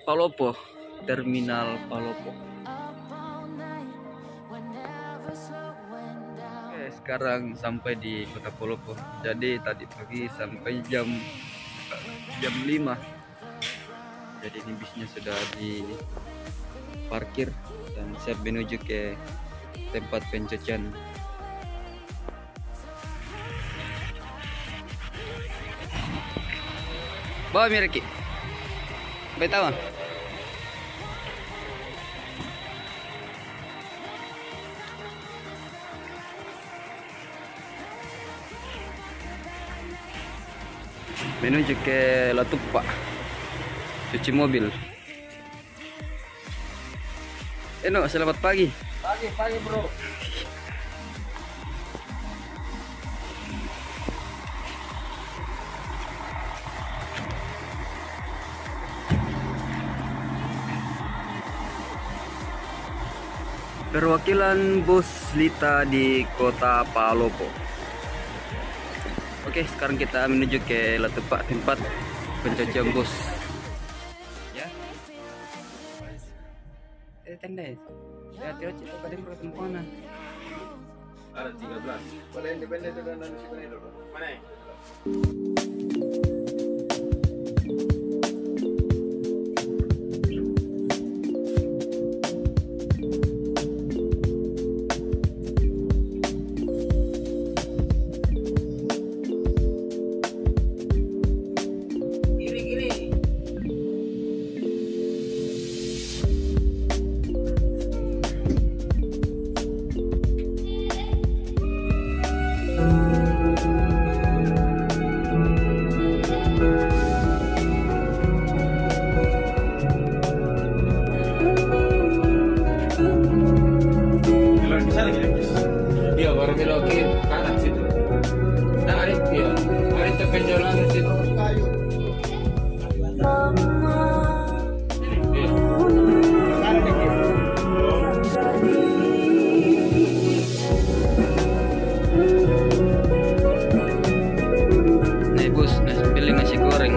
Palopo, Terminal Palopo. Oke, sekarang sampai di Kota Palopo. Jadi tadi pagi sampai jam 5. Jadi ini bisnya sudah diparkir dan siap menuju ke tempat pencucian. Bawa Mirki. Betawan. Menuju ke Latupa, cuci mobil. Eno, selamat pagi. Pagi bro. Perwakilan bus Lita di Kota Palopo. Oke, sekarang kita menuju ke Latupa, tempat pencucian bus. Ya. Tenda itu. Ya, dia cerita pada pertemuan. Ada 13. Pada independen itu dan independen dulu. Mana? Dia baru belok ke kanan situ. Nah, ada dia. Ada penjualan di situ. Nih bos, pilih nasi goreng.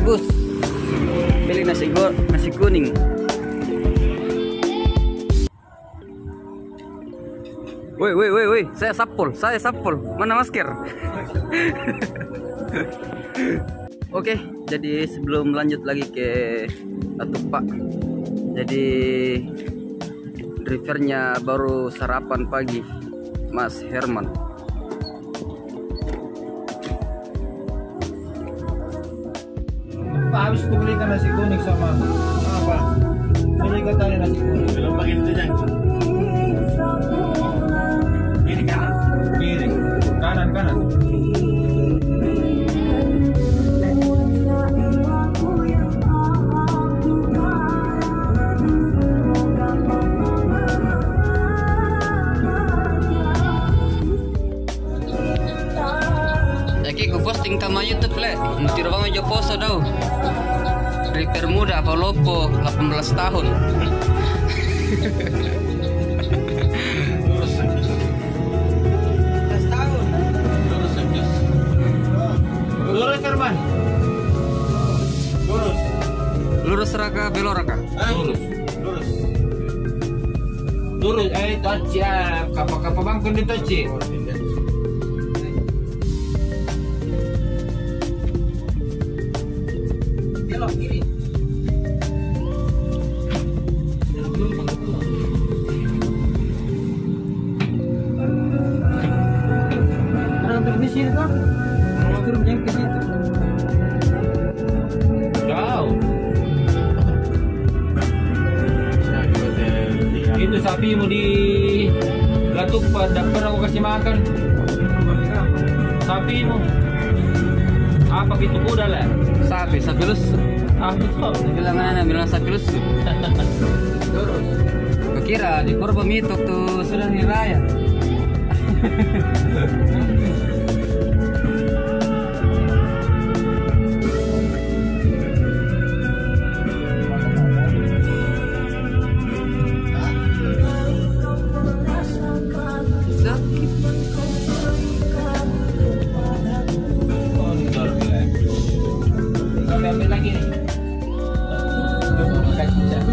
Bus, beli nasi kuning. Woi, saya sapul. Mana masker? Oke, jadi sebelum lanjut lagi ke Latupa, jadi drivernya baru sarapan pagi, Mas Herman. Pak, habis itu belikan nasi kuning sama apa? Belikan tadi nasi kuning. Belum pakai itu aja. Kiri kanan. 18 tahun. Lurus Herman. Lurus. Lurus raka belok raka. Lurus. Lurus. Lurus. Toci kapal bangkun di toci. Belok kiri. Ada untuk di sini kan? Turun yang ke situ. Jauh. Itu sapi mau di gatuk pada pernah aku kasih makan. Sapi mau apa gitu kuda lah. Sapi lusu. Bilang sapi lusu. Terus. Kira di Purba Mitok tuh sudah nilai ya.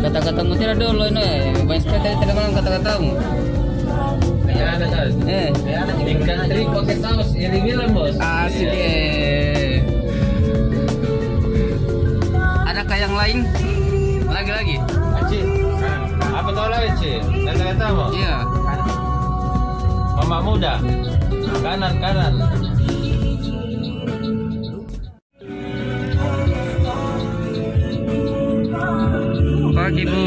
Kata-katamu tidak dulu ini, banyak sekali tidak malam kata-katamu. Ya ada kan? Ikan teri pakai saus, ini bilang bos. Asik. Adakah yang lain? Lagi-lagi? Aci, apa tahu lagi Ci? Kata-katamu? Iya. Mama muda, kanan. Pagi Bu.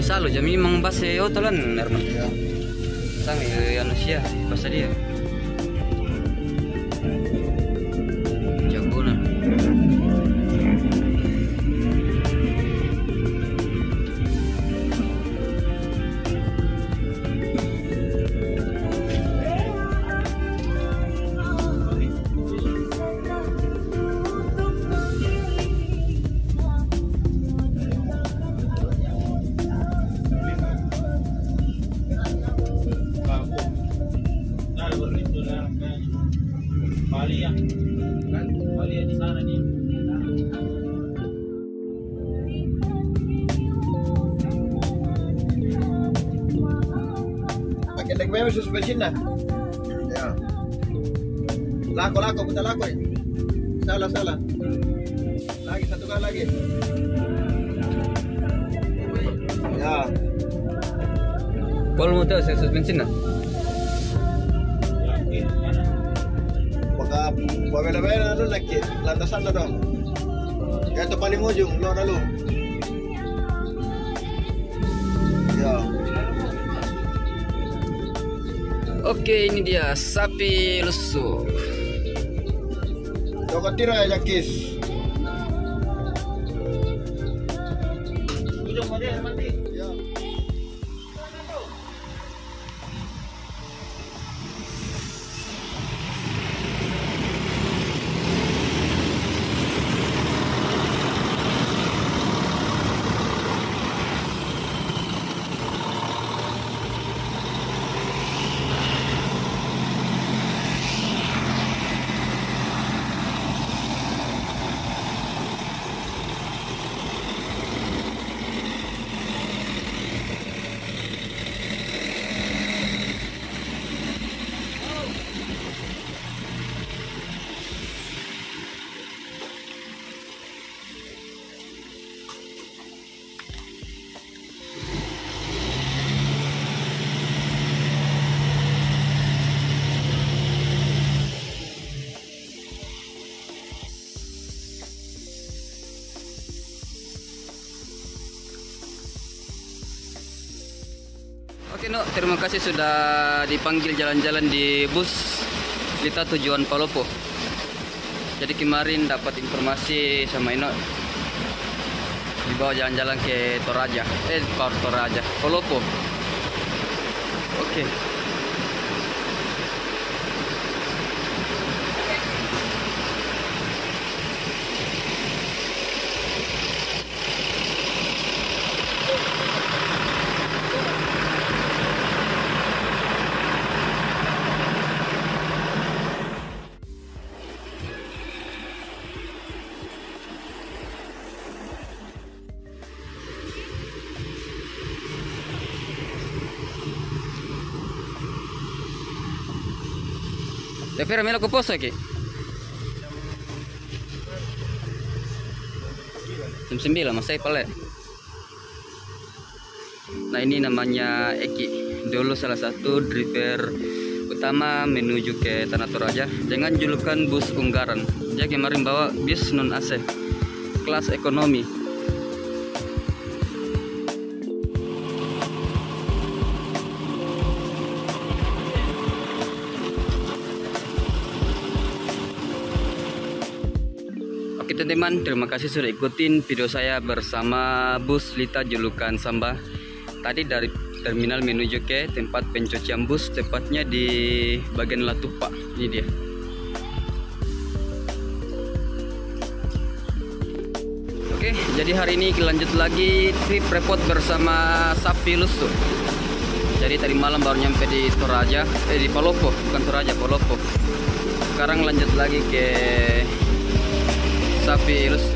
Salo jami mang base otolan Herman. Sang anu sia basa dia. Jaguna. Bali di sana nih. Pakai leg suspension dah. Ya. Lako, putar lako ya. Salah. Lagi, satu kali lagi. Ya. Pol mo tahu saya suspensi na. Baka pabela-bela na lagi. Lantasan na dong. Kaya ito paling ujung, lo na lo. Ya. Oke, ini dia sapi lusuh. Coba tira ya Jakis. Ujung mana mati? Ya. Oke, no, terima kasih sudah dipanggil jalan-jalan di bus Lita tujuan Palopo. Jadi kemarin dapat informasi sama Ino dibawa jalan-jalan ke Toraja, Palopo. Oke. Espera, mira lo que pasa aquí. Jam 9 masih pale. Nah, ini namanya Eki. Dulu salah satu driver utama menuju ke Tanah Toraja. Jangan julukan bus Unggaran. Dia kemarin bawa bis non AC kelas ekonomi. Oke teman-teman, terima kasih sudah ikutin video saya bersama bus Lita julukan Samba. Tadi dari terminal menuju ke tempat pencucian bus, tepatnya di bagian Latupa. Ini dia. Oke, jadi hari ini lanjut lagi trip repot bersama sapi lusuh. Jadi tadi malam baru nyampe di Toraja, di Palopo, bukan Toraja, Palopo. Sekarang lanjut lagi ke sapi lusuh.